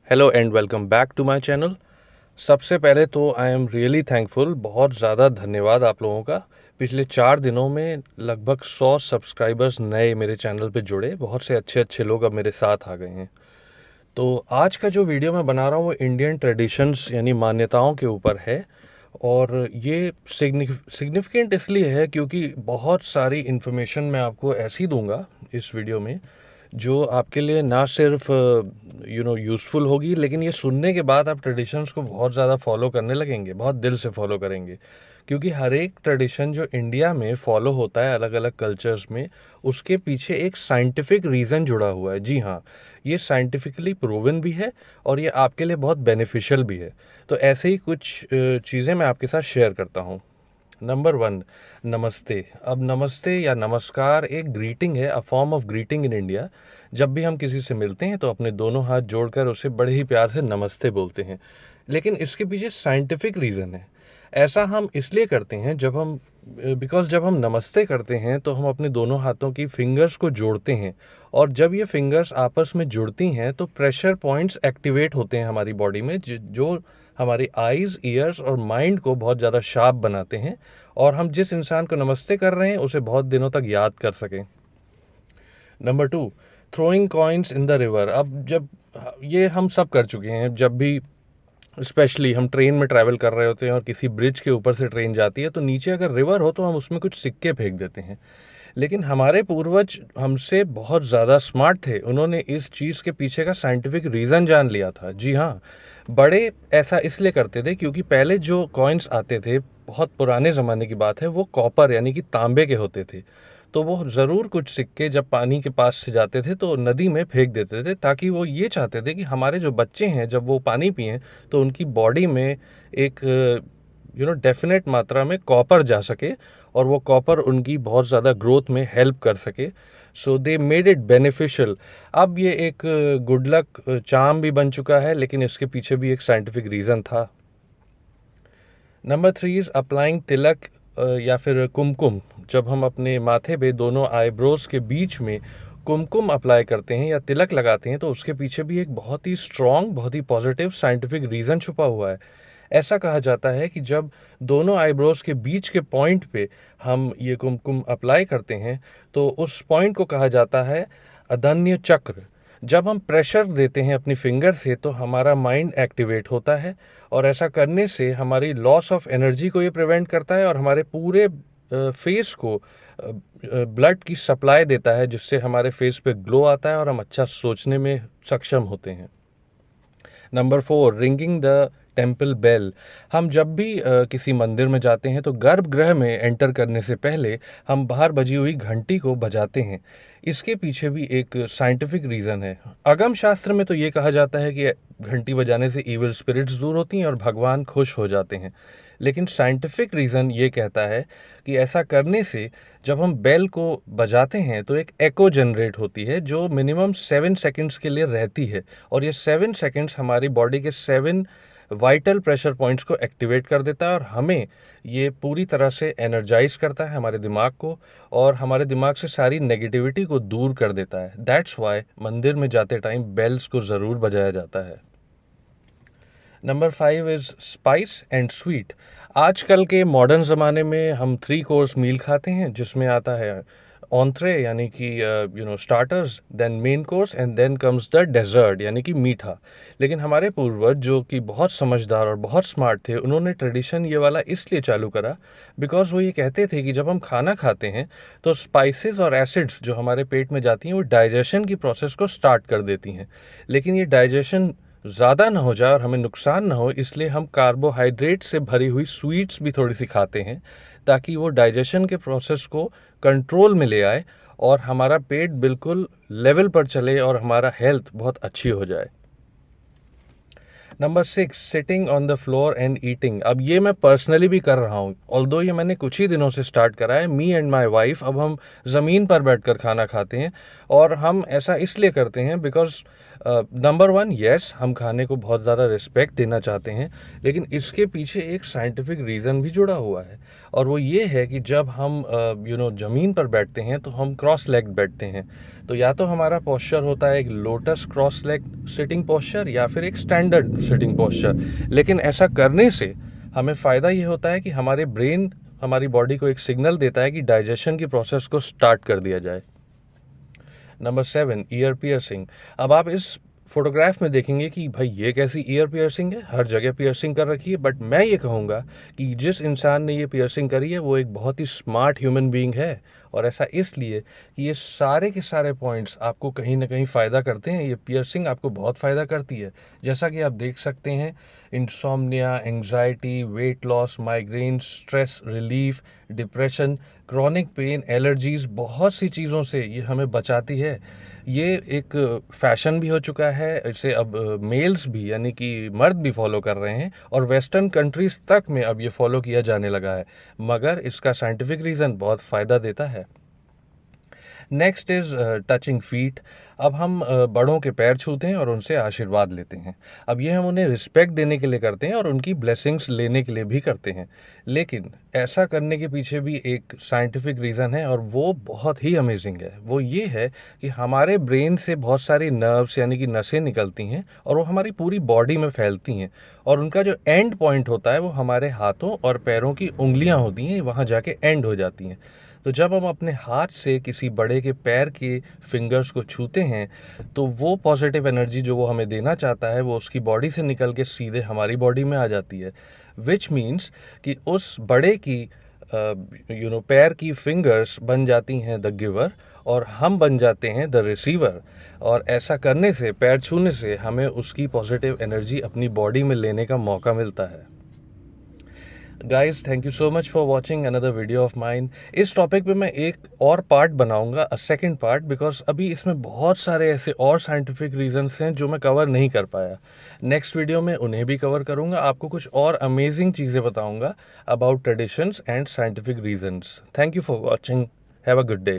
Hello and welcome back to my channel. सबसे पहले तो आई एम रियली थैंकफुल, बहुत ज़्यादा धन्यवाद आप लोगों का। पिछले 4 दिनों में लगभग 100 सब्सक्राइबर्स नए मेरे चैनल पे जुड़े। बहुत से अच्छे अच्छे लोग अब मेरे साथ आ गए हैं। तो आज का जो वीडियो मैं बना रहा हूँ वो इंडियन ट्रेडिशंस यानी मान्यताओं के ऊपर है। और ये सिग्निफिकेंट इसलिए है क्योंकि बहुत सारी इन्फॉर्मेशन मैं आपको ऐसी दूंगा इस वीडियो में जो आपके लिए ना सिर्फ यूज़फुल होगी, लेकिन ये सुनने के बाद आप ट्रेडिशंस को बहुत ज़्यादा फॉलो करने लगेंगे, बहुत दिल से फॉलो करेंगे। क्योंकि हर एक ट्रेडिशन जो इंडिया में फॉलो होता है अलग अलग कल्चर्स में, उसके पीछे एक साइंटिफिक रीज़न जुड़ा हुआ है। जी हाँ, ये साइंटिफिकली प्रूवन भी है और ये आपके लिए बहुत बेनिफिशियल भी है। तो ऐसे ही कुछ चीज़ें मैं आपके साथ शेयर करता हूँ। नंबर वन, नमस्ते। अब नमस्ते या नमस्कार एक ग्रीटिंग है, a form of greeting in India. जब भी हम किसी से मिलते हैं तो अपने दोनों हाथ जोड़कर उसे बड़े ही प्यार से नमस्ते बोलते हैं। लेकिन इसके पीछे साइंटिफिक रीज़न है। ऐसा हम इसलिए करते हैं बिकॉज़ जब हम नमस्ते करते हैं तो हम अपने दोनों हाथों की फिंगर्स को जोड़ते हैं। और जब ये फिंगर्स आपस में जुड़ती हैं तो प्रेशर पॉइंट्स एक्टिवेट होते हैं हमारी बॉडी में, जो हमारी आईज़, ईयर्स और माइंड को बहुत ज़्यादा शार्प बनाते हैं और हम जिस इंसान को नमस्ते कर रहे हैं उसे बहुत दिनों तक याद कर सकें। Number two, throwing coins in the river. अब जब ये हम सब कर चुके हैं, जब भी स्पेशली हम ट्रेन में ट्रैवल कर रहे होते हैं और किसी ब्रिज के ऊपर से ट्रेन जाती है तो नीचे अगर रिवर हो तो हम उसमें कुछ सिक्के फेंक देते हैं। लेकिन हमारे पूर्वज हमसे बहुत ज़्यादा स्मार्ट थे, उन्होंने इस चीज़ के पीछे का साइंटिफिक रीज़न जान लिया था। जी हाँ, बड़े ऐसा इसलिए करते थे क्योंकि पहले जो कॉइन्स आते थे, बहुत पुराने ज़माने की बात है, वो कॉपर यानी कि तांबे के होते थे। तो वो ज़रूर कुछ सिक्के जब पानी के पास से जाते थे तो नदी में फेंक देते थे, ताकि वो ये चाहते थे कि हमारे जो बच्चे हैं जब वो पानी पिएं तो उनकी बॉडी में एक डेफिनेट मात्रा में कॉपर जा सके और वो कॉपर उनकी बहुत ज़्यादा ग्रोथ में हेल्प कर सके। सो दे मेड इट बेनिफिशियल। अब ये एक गुड लक चार्म भी बन चुका है, लेकिन इसके पीछे भी एक साइंटिफिक रीज़न था। नंबर थ्री इज़ अप्लाइंग तिलक या फिर कुमकुम। जब हम अपने माथे पे दोनों आईब्रोज के बीच में कुमकुम अप्लाई करते हैं या तिलक लगाते हैं तो उसके पीछे भी एक बहुत ही स्ट्रॉन्ग, बहुत ही पॉजिटिव साइंटिफिक रीज़न छुपा हुआ है। ऐसा कहा जाता है कि जब दोनों आईब्रोज के बीच के पॉइंट पे हम ये कुमकुम अप्लाई करते हैं तो उस पॉइंट को कहा जाता है अदन्य चक्र। जब हम प्रेशर देते हैं अपनी फिंगर से तो हमारा माइंड एक्टिवेट होता है और ऐसा करने से हमारी लॉस ऑफ एनर्जी को ये प्रिवेंट करता है और हमारे पूरे फेस को ब्लड की सप्लाई देता है, जिससे हमारे फेस पे ग्लो आता है और हम अच्छा सोचने में सक्षम होते हैं। Number four, ringing the temple bell. हम जब भी किसी मंदिर में जाते हैं तो गर्भगृह में एंटर करने से पहले हम बाहर बजी हुई घंटी को बजाते हैं। इसके पीछे भी एक साइंटिफिक रीज़न है। अगम शास्त्र में तो ये कहा जाता है कि घंटी बजाने से इविल स्पिरिट्स दूर होती हैं और भगवान खुश हो जाते हैं। लेकिन साइंटिफिक रीज़न ये कहता है कि ऐसा करने से जब हम बेल को बजाते हैं तो एक एको जनरेट होती है जो मिनिमम 7 सेकंड्स के लिए रहती है। और ये 7 सेकंड्स हमारी बॉडी के 7 वाइटल प्रेशर पॉइंट्स को एक्टिवेट कर देता है और हमें ये पूरी तरह से एनर्जाइज करता है हमारे दिमाग को, और हमारे दिमाग से सारी नेगेटिविटी को दूर कर देता है। दैट्स वाई मंदिर में जाते टाइम बेल्स को ज़रूर बजाया जाता है। Number five is spice and sweet. आजकल के मॉडर्न ज़माने में हम 3 कोर्स मील खाते हैं, जिसमें आता है ऑन्ट्रे यानी कि starters, then main course and then comes the dessert यानी कि मीठा। लेकिन हमारे पूर्वज जो कि बहुत समझदार और बहुत स्मार्ट थे, उन्होंने ट्रेडिशन ये वाला इसलिए चालू करा बिकॉज वो ये कहते थे कि जब हम खाना खाते हैं तो स्पाइसेस और एसिड्स जो हमारे पेट में जाती हैं वो डाइजेशन की प्रोसेस को स्टार्ट कर देती हैं। लेकिन ये डाइजेशन ज़्यादा ना हो जाए और हमें नुकसान ना हो, इसलिए हम कार्बोहाइड्रेट से भरी हुई स्वीट्स भी थोड़ी सी खाते हैं, ताकि वो डाइजेशन के प्रोसेस को कंट्रोल में ले आए और हमारा पेट बिल्कुल लेवल पर चले और हमारा हेल्थ बहुत अच्छी हो जाए। Number six, sitting on the floor and eating. अब ये मैं पर्सनली भी कर रहा हूँ, ऑल्दो ये मैंने कुछ ही दिनों से स्टार्ट करा है। मी एंड माई वाइफ अब हम ज़मीन पर बैठकर खाना खाते हैं। और हम ऐसा इसलिए करते हैं बिकॉज नंबर वन, यस, हम खाने को बहुत ज़्यादा रिस्पेक्ट देना चाहते हैं, लेकिन इसके पीछे एक साइंटिफिक रीज़न भी जुड़ा हुआ है। और वो ये है कि जब हम ज़मीन पर बैठते हैं तो हम क्रॉस लेग बैठते हैं। तो या तो हमारा पोस्चर होता है एक lotus cross leg sitting posture या फिर एक स्टैंडर्ड सिटिंग पोस्चर। लेकिन ऐसा करने से हमें फ़ायदा ये होता है कि हमारे ब्रेन हमारी बॉडी को एक सिग्नल देता है कि डाइजेशन की प्रोसेस को स्टार्ट कर दिया जाए। Number 7, year piercing. अब आप इस फोटोग्राफ में देखेंगे कि भाई ये कैसी ईयर पियर्सिंग है, हर जगह पियर्सिंग कर रखी है। बट मैं ये कहूँगा कि जिस इंसान ने ये पियर्सिंग करी है वो एक बहुत ही स्मार्ट ह्यूमन बीइंग है। और ऐसा इसलिए कि ये सारे के सारे पॉइंट्स आपको कहीं ना कहीं फ़ायदा करते हैं। ये पियर्सिंग आपको बहुत फ़ायदा करती है। जैसा कि आप देख सकते हैं, insomnia, anxiety, weight loss, migraine, stress relief, depression, chronic pain, allergies, बहुत सी चीज़ों से ये हमें बचाती है। ये एक फैशन भी हो चुका है, इसे अब मेल्स भी यानी कि मर्द भी फॉलो कर रहे हैं और वेस्टर्न कंट्रीज़ तक में अब ये फॉलो किया जाने लगा है। मगर इसका साइंटिफिक रीज़न बहुत फ़ायदा देता है। Next is touching feet. अब हम बड़ों के पैर छूते हैं और उनसे आशीर्वाद लेते हैं। अब ये हम उन्हें रिस्पेक्ट देने के लिए करते हैं और उनकी ब्लेसिंग्स लेने के लिए भी करते हैं। लेकिन ऐसा करने के पीछे भी एक साइंटिफिक रीज़न है और वो बहुत ही अमेजिंग है। वो ये है कि हमारे ब्रेन से बहुत सारी नर्व्स यानी कि नसें निकलती हैं और वो हमारी पूरी बॉडी में फैलती हैं। और उनका जो एंड पॉइंट होता है वो हमारे हाथों और पैरों की उंगलियां होती हैं, वहाँ जाके एंड हो जाती हैं। तो जब हम अपने हाथ से किसी बड़े के पैर के फिंगर्स को छूते हैं तो वो पॉजिटिव एनर्जी जो वो हमें देना चाहता है वो उसकी बॉडी से निकल के सीधे हमारी बॉडी में आ जाती है। विच मीन्स कि उस बड़े की पैर की फिंगर्स बन जाती हैं द गिवर और हम बन जाते हैं द रिसीवर। और ऐसा करने से, पैर छूने से, हमें उसकी पॉजिटिव एनर्जी अपनी बॉडी में लेने का मौका मिलता है। Guys, thank you so much for watching another video of mine. इस टॉपिक पे मैं एक और पार्ट बनाऊंगा, सेकेंड पार्ट, बिकॉज अभी इसमें बहुत सारे ऐसे और साइंटिफिक रीजंस हैं जो मैं कवर नहीं कर पाया। नेक्स्ट वीडियो में उन्हें भी कवर करूंगा, आपको कुछ और अमेजिंग चीज़ें बताऊंगा about traditions and scientific reasons. Thank you for watching. Have a good day.